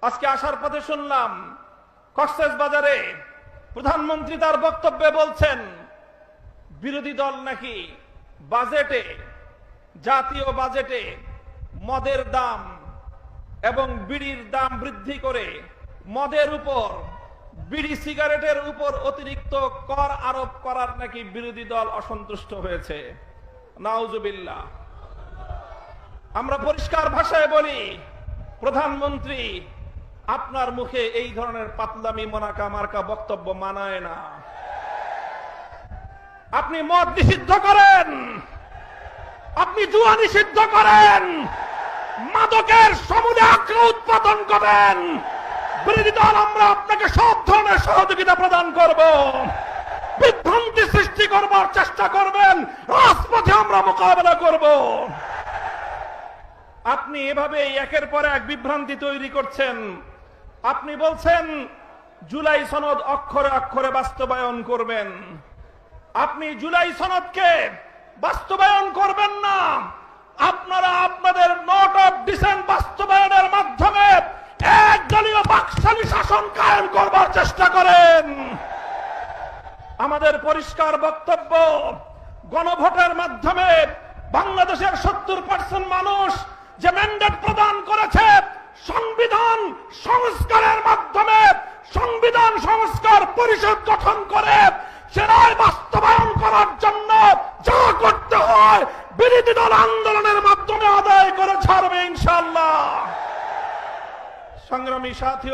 আজকে আসার পথে শুনলাম কক্সবাজারে প্রধানমন্ত্রী তার বক্তব্যে বলছেন বিরোধী দল নাকি বাজেটে, জাতীয় বাজেটে মদের দাম এবং বিড়ির দাম বৃদ্ধি করে মদের উপর, বিড়ি সিগারেটের উপর অতিরিক্ত কর আরোপ করার নাকি বিরোধী দল অসন্তুষ্ট হয়েছে। নাউজুবিল্লাহ। আমরা পরিষ্কার ভাষায় বলি, প্রধানমন্ত্রী আপনার মুখে এই ধরনের পাতলামি মোনাকা মার্কা বক্তব্য মানায় না। আপনি মদ নিষিদ্ধ করেন, আপনি জুয়া নিষিদ্ধ করেন, মাদকের সমূলে আগ্রহ উৎপাদন করেন। বিরোধী দল আমরা আপনাকে সব ধরনের সহযোগিতা প্রদান করব। বিভ্রান্তি সৃষ্টি করবার চেষ্টা করবেন, রাজপথে আমরা মোকাবেলা করব। আপনি এভাবে একের পর এক বিভ্রান্তি তৈরি করছেন। আপনি বলছেন জুলাই সনদ অক্ষরে অক্ষরে বাস্তবায়ন করবেন। আপনি জুলাই সনদকে বাস্তবায়ন করবেন না, আপনারা আপনাদের নোট অফ ডিসেন্ট বাস্তবায়নের মাধ্যমে একদলীয় বাকশালী শাসন কায়েম করবার চেষ্টা করেন। আমাদের পরিষ্কার বক্তব্য, গণভোটের মাধ্যমে বাংলাদেশের 70% মানুষ যে ম্যান্ডেট প্রদান করেছে, সংবিধান সংস্কারের মাধ্যমে সংবিধান সংস্কার পরিষদ গঠন করে সেটাই বাস্তবায়ন করার জন্য যা করতে হয় বিরোধী দল আন্দোলনের মাধ্যমে আদায় করে ছাড়বে ইনশাআল্লাহ। সংগ্রামী সাথী